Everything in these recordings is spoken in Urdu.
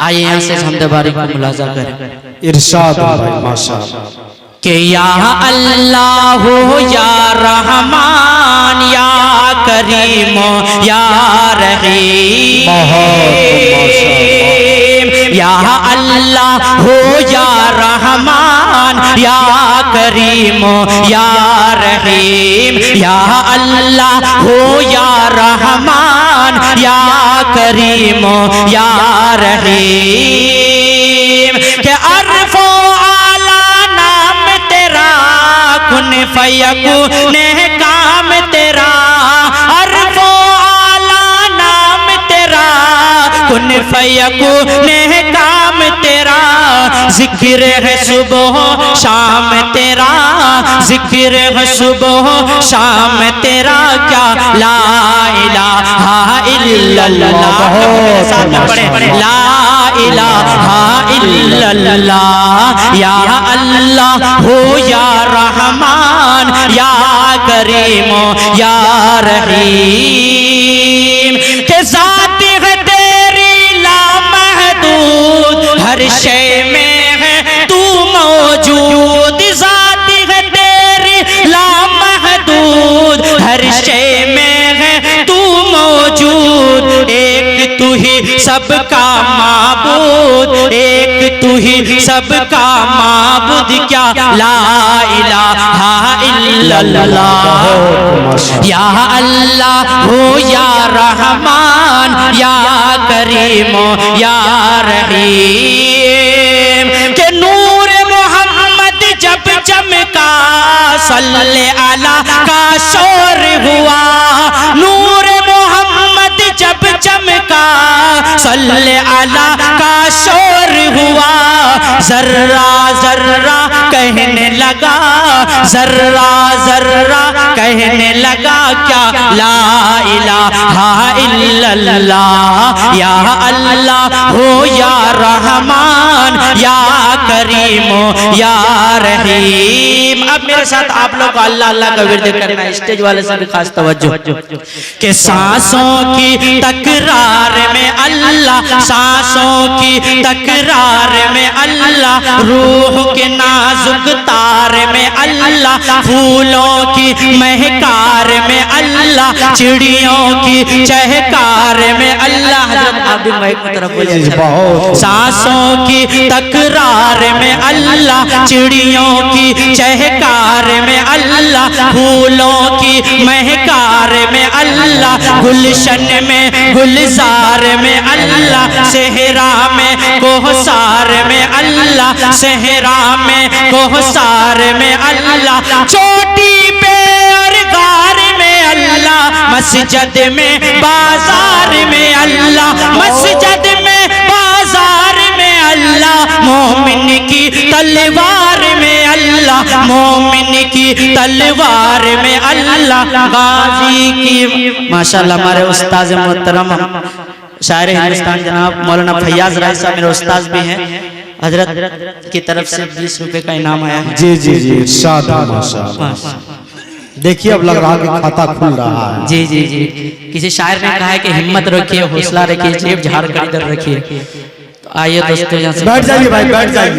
آئیے یہاں سے حمد باری کو ملاحظہ کریں. ارشاد بھائی ماشاءاللہ کہ یا اللہ یا رحمان یا کریم یا رحیم، یا اللہ یا رحمان یا کریم یا رحیم، یا اللہ یا رحمان یا کریم یا رحیم. کہ عرف و کن فیکون کام تیرا، عرف و اعلیٰ نام تیرا، کن فیکون کام تیرا، ذکر ہے صبح شام تیرا، ذکر ہے صبح شام تیرا، کیا لا الہ الا اللہ. لا الہ الا اللہ، یا اللہ ہو یا رحمان یا کریم یا رحیم. کہ ذات ہے تیری لامحدود، ہر شے میں ہے تو موجود. ذات ہے تیری لامحدود، ہر شے میں ہے تو موجود. ایک تو ہی سب کا معبود، ایک تو ہی سب کا معبود، کیا لا الہ الا اللہ. یا اللہ ہو یا رحمان یا کریم یا رحیم. کہ نور محمد جب چمکا، صلی علی کا شور ہوا. نور محمد جب چمکا، صلی علی کا شور ہوا. ذرہ ذرہ کہنے لگا، ذرہ ذرہ کہنے لگا، کیا لا الہ الا اللہ. یا اللہ ہو یا رحمان یا کریم یا رحیم. اب میرے ساتھ آپ لوگ اللہ اللہ کا ورد کرنا ہے. اسٹیج والے سے بھی خاص توجہ. کہ سانسوں کی تکرار میں اللہ، سانسوں کی تکرار میں اللہ، روح کے نازک تار میں اللہ، پھولوں کی مہکار میں اللہ، چڑیوں کی چہکار میں اللہ. حضرت آپ بھی مہک کی طرف بولیں. سانسوں کی تکرار میں اللہ، چڑیوں کی چہکار میں اللہ، پھولوں کی مہکار میں اللہ، گلشن میں گلزار میں اللہ، صحرا میں کوہسار میں اللہ، صحرا میں کوہسار میں اللہ، چوٹی پہ اور غار میں اللہ، مسجد میں بازار میں اللہ، مسجد میں بازار میں اللہ، مومن کی تلوار میں اللہ، مومن کی تلوار میں اللہ، غازی کی. ماشاءاللہ ہمارے استاذ محترم شاعر ہندوستان جناب مولانا فیاض رائے صاحب میرے استاذ بھی ہیں. حضرت کی طرف سے 20 روپے کا انعام آیا ہے. جی جی جی ارشاد ماشاءاللہ. دیکھیے اب لگ رہا کہ کھاتا کھل رہا ہے. جی جی جی. کسی شاعر نے کہا ہے کہ ہمت رکھیے، حوصلہ رکھیے، جیب جھاڑ کر ادھر رکھیے. آئیے دوستو یہاں سے بیٹھ جائیے بھائی، بیٹھ جائیے،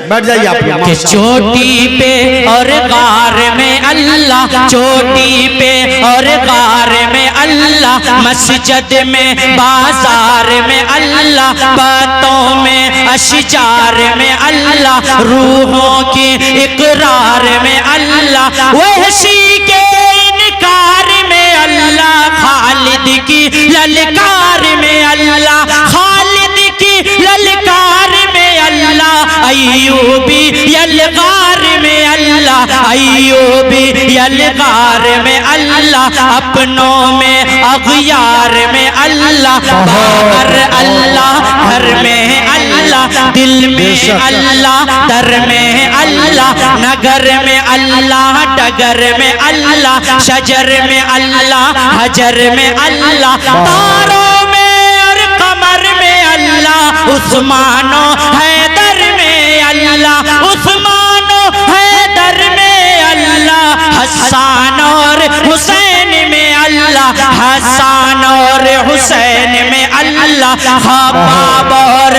بیٹھ جائیے آپ. کہ چوٹی پہ اور غار میں اللہ، چوٹی پہ اور غار میں اللہ، مسجد میں بازار میں اللہ، باتوں میں اشجار میں اللہ، روحوں کی اقرار میں اللہ، وحشی کے انکار میں اللہ، خالد کی للکار میں اللہ، خالد کی للکار میں اللہ، ایوبی یلغار میں اللہ، ایوبی یلغار میں اللہ، اپنوں میں اغیار میں اللہ، باہر اللہ گھر میں اللہ، دل میں اللہ در میں اللہ، نگر میں اللہ ڈگر میں اللہ، شجر میں اللہ حجر میں اللہ، تاروں میں اور قمر میں اللہ، عثمان و حیدر میں اللہ، عثمان و حیدر میں اللہ، حسان اور حسین میں اللہ، حسان اور حسین میں اللہ، خباب اور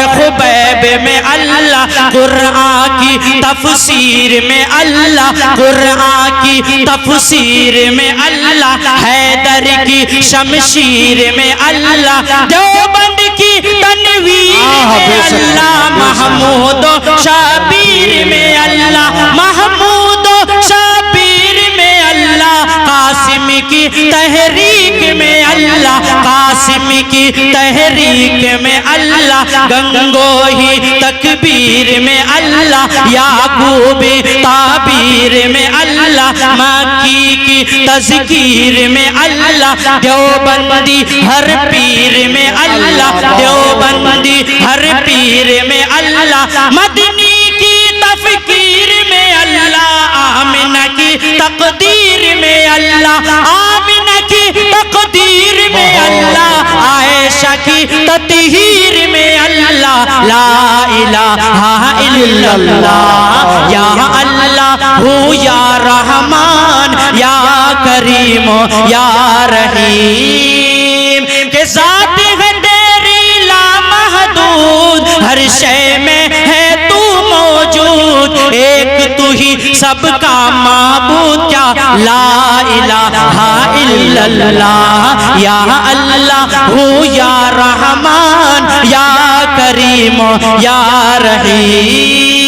قرآن کی تفسیر میں اللہ، قرآن کی تفسیر میں اللہ، حیدر کی شمشیر میں اللہ، دیوبند کی تنویر میں اللہ، محمود و شبیر میں اللہ، محمود و شبیر میں اللہ، قاسم کی تحریک میں اللہ، قاسم کی تحریک میں اللہ، گنگوہی تکبیر میں اللہ، یعقوب تعبیر میں اللہ، مکی کی تذکیر میں اللہ، دیوبندی ہر پیر میں اللہ، دیوبندی ہر پیر میں اللہ، مدنی کی تفکیر میں اللہ، آمنہ کی تقدیر میں اللہ، آمنہ کی تقدیر میں اللہ، عائشہ کی تطہیر میں اللہ، لا الہ الا اللہ، یا اللہ ہو یا رحمان یا کریم یا رحیم، کہ ذات ہے تیری لامحدود، ہر شے میں ہے تو موجود، ایک تو ہی سب کا معبود، کیا لا الہ الا اللہ، یا اللہ ہو یا رحمان یا کریم یا رحیم۔